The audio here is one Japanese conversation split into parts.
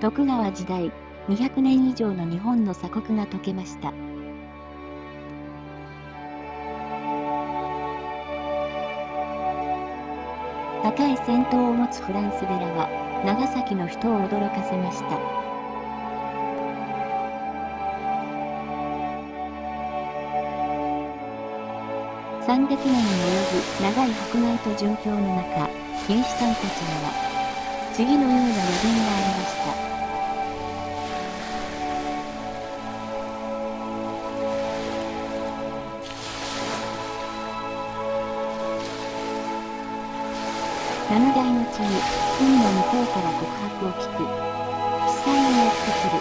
徳川時代、200年以上の日本の鎖国が解けました。高い戦闘を持つフランスベラは、長崎の人を驚かせました。300年に及ぶ長い迫害と殉教の中、キリシタンたちには、次のような予言がありました。7代の地に、海の向こうから告白を聞く。奇祭がやってくる。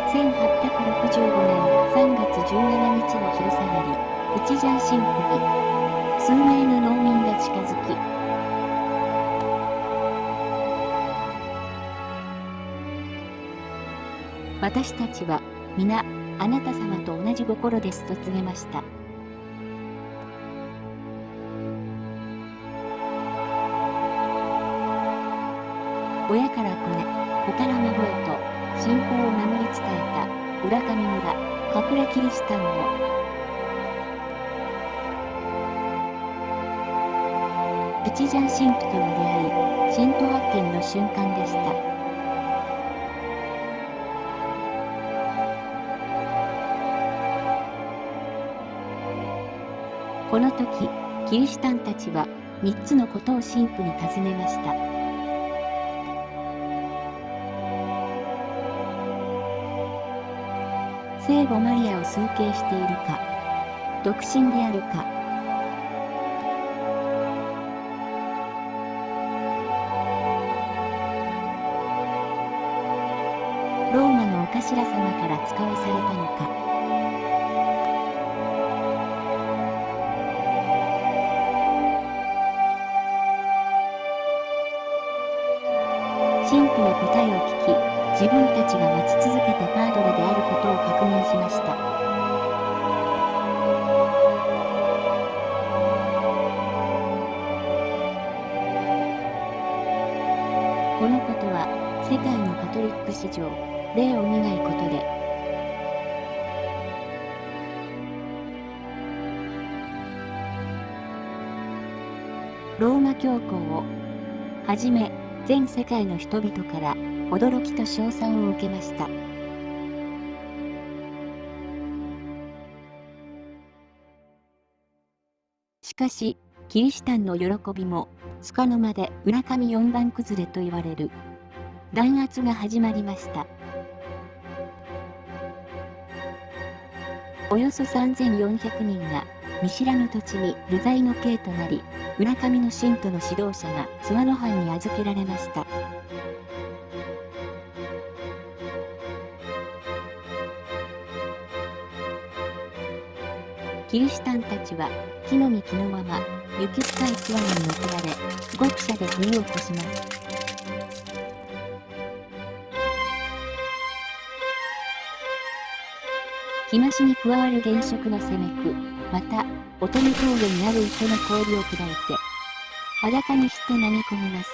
1865年3月17日の昼下がり、一ジャン神父に、数名の農民が近づき、私たちは、皆、あなた様と同じ心ですと告げました。親から子へ、子から孫へと、信仰を守り伝えた、浦上村、隠れキリシタンを。一ジャン神父との出会い、信徒発見の瞬間でした。この時、キリシタンたちは、3つのことを神父に尋ねました。聖母マリアを崇敬しているか、独身であるか。ローマのお頭様から使わされたのか。神父の答えを聞き、自分たちが待ち続けたパードレであることを確認しました。このことは、世界のカトリック史上、例を見ないことで、ローマ教皇をはじめ、全世界の人々から驚きと称賛を受けました。しかし、キリシタンの喜びもつかの間で浦上4番崩れと言われる弾圧が始まりました。およそ3400人が見知らぬ土地に流罪の刑となり、浦上の信徒の指導者が諏訪の藩に預けられました。キリシタンたちは気の身気のまま雪深い津湾に送られ、獄舎で冬を越します。日増しに加わる現職の攻めく、また、乙女峠にある池の氷を砕いて、裸にして投げ込みます。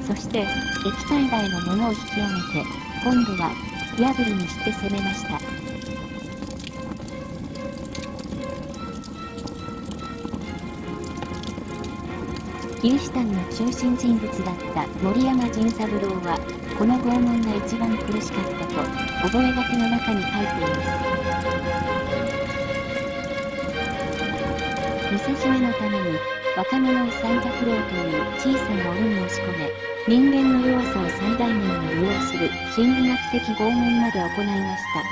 そして、液体外のものを引き上げて、今度は、火炙りにして攻めました。キリシタンの中心人物だった森山仁三郎は、この拷問が一番苦しかったと、覚書の中に書いています。見せしめのために、若者を三尺郎という小さな檻に押し込め、人間の弱さを最大限に利用する心理学的拷問まで行いました。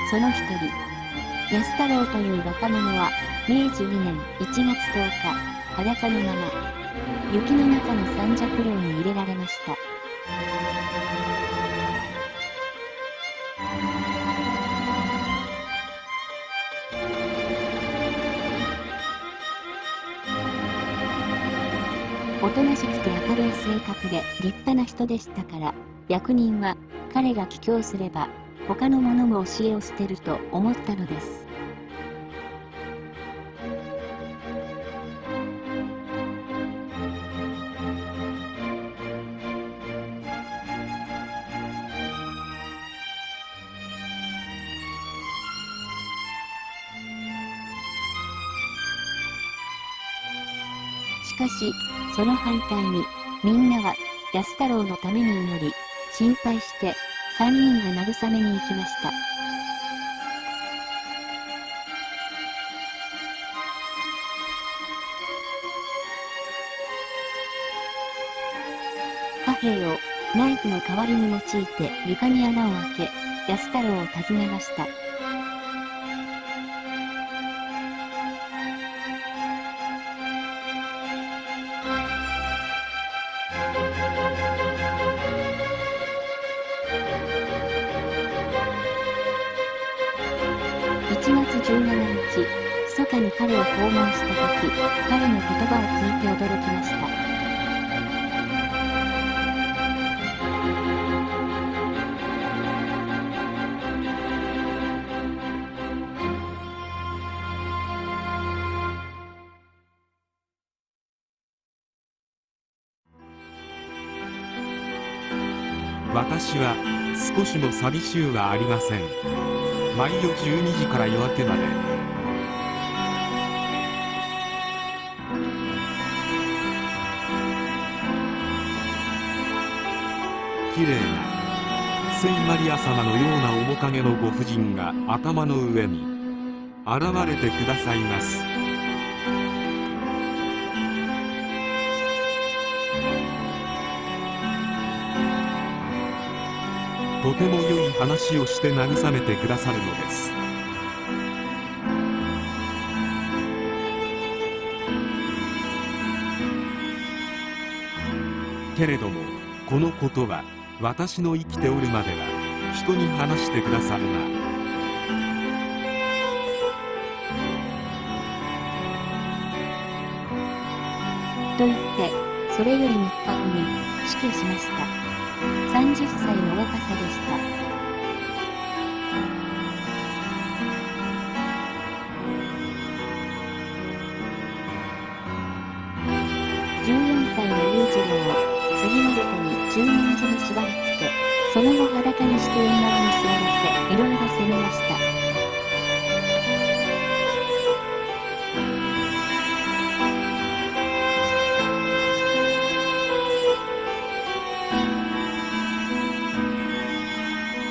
その一人、安太郎という若者は、明治2年1月10日、裸のまま、雪の中の三尺牢に入れられました。おとなしくて明るい性格で立派な人でしたから、役人は彼が帰郷すれば他の者も教えを捨てると思ったのです。しかし、その反対に、みんなは安太郎のために祈り、心配して3人が慰めに行きました。貨幣をナイフの代わりに用いて床に穴を開け、安太郎を訪ねました。1月17日、密かに彼を訪問したとき、彼の言葉を聞いて驚きました。私は少しも寂しゅうはありません。毎夜12時から夜明けまで。きれいな聖マリア様のような面影のご婦人が頭の上に現れてくださいます。とても良い話をして慰めてくださるのです。けれども、このことは私の生きておるまでは人に話してくださるな。と言って、それより3日後に死去しました。30歳の若さでした。14歳の裕次郎を杉の横に十文字に縛り付け、その後裸にして縁側に座らせ、いろいろ責めました。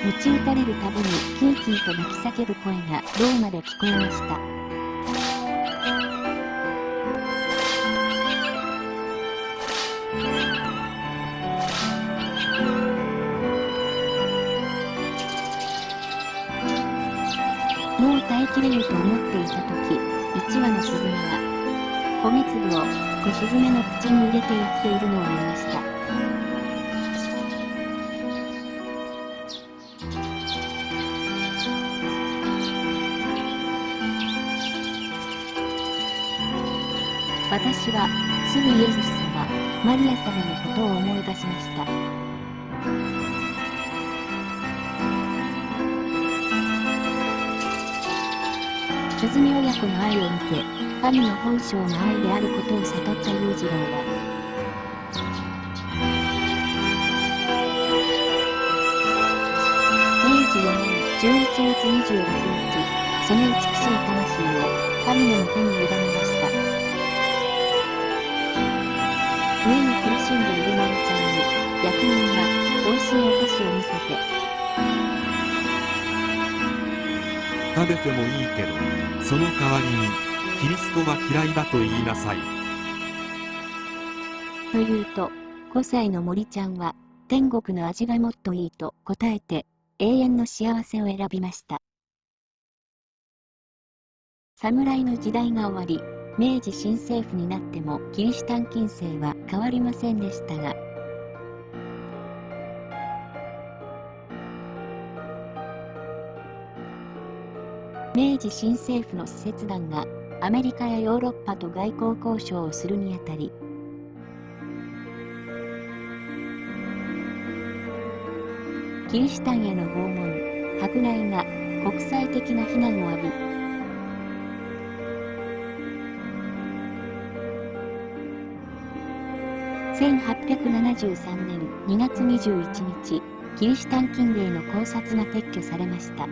鞭打たれるたびにキーキーと泣き叫ぶ声がローマで聞こえました。もう耐えきれぬと思っていたとき、1羽のスズメが米粒を小スズメの口に入れてやっているのを見ました。私はすぐイエス様、マリア様のことを思い出しました。スズメ親子の愛を見て、神の本性の愛であることを悟った裕次郎は、明治4年11月26日、その美しい魂を神の手に委ねました。上に苦しんでいる森ちゃんに、役人は美味しいお菓子を見せて、食べてもいいけど、その代わりにキリストは嫌いだと言いなさい。と言うと、5歳の森ちゃんは、天国の味がもっといいと答えて、永遠の幸せを選びました。侍の時代が終わり、明治新政府になってもキリシタン禁制は変わりませんでしたが、明治新政府の使節団がアメリカやヨーロッパと外交交渉をするにあたり、キリシタンへの拷問、迫害が国際的な非難を浴び、1873年2月21日、キリシタン禁令の考察が撤去されました。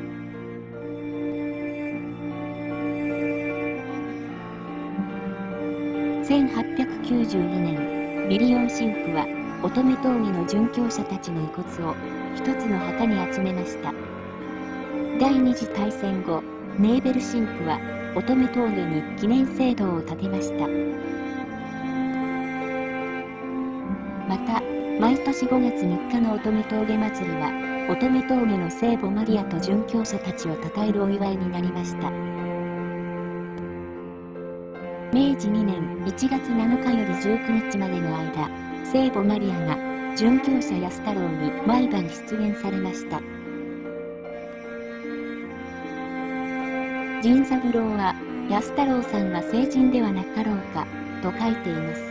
1892年、ビリオン神父は乙女峠の殉教者たちの遺骨を一つの墓に集めました。第二次大戦後、ネーベル神父は乙女峠に記念聖堂を建てました。また、毎年5月3日の乙女峠祭りは、乙女峠の聖母マリアと殉教者たちを称えるお祝いになりました。明治2年1月7日より19日までの間、聖母マリアが殉教者安太郎に毎晩出現されました。仁三郎は、安太郎さんは聖人ではなかろうか、と書いています。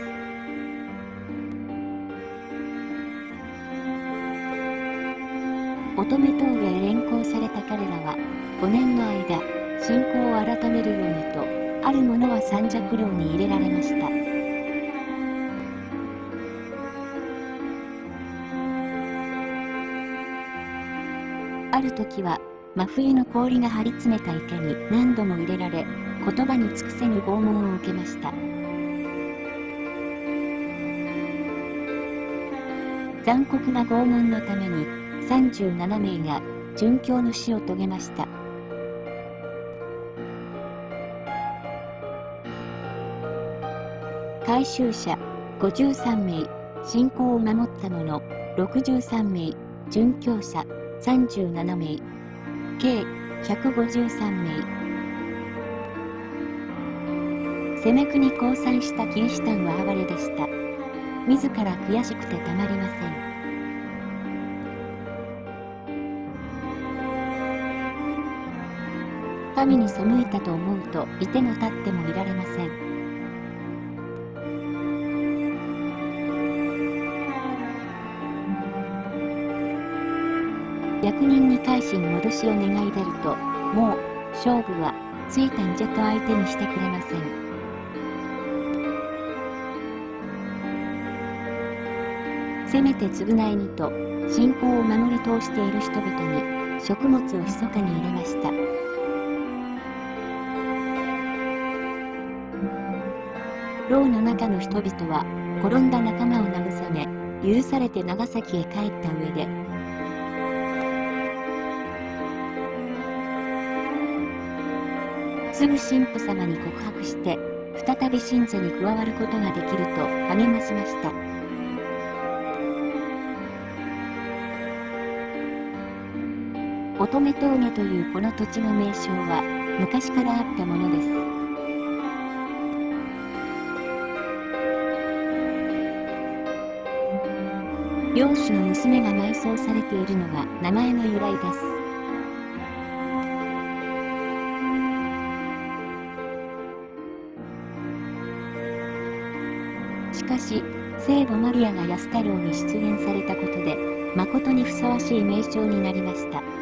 乙女峠へ連行された彼らは、5年の間、信仰を改めるようにと、ある者は三尺寮に入れられました。ある時は、真冬の氷が張り詰めた池に何度も入れられ、言葉に尽くせぬ拷問を受けました。残酷な拷問のために、37名が殉教の死を遂げました。改宗者53名、信仰を守った者63名、殉教者37名、計153名。攻め国降参したキリシタンは哀れでした。自ら悔しくてたまりません。神に背いたと思うといても立ってもいられません。役人に改心戻しを願い出ると、もう勝負はついたんじゃと相手にしてくれません。せめて償いにと信仰を守り通している人々に食物を密かに入れました。牢の中の人々は転んだ仲間を慰め、許されて長崎へ帰った上で、すぐ神父様に告白して、再び神座に加わることができると励ましました。乙女峠というこの土地の名称は、昔からあったものです。領主の娘が埋葬されているのが名前の由来です。しかし、聖母マリアが安太郎に出現されたことで、誠にふさわしい名称になりました。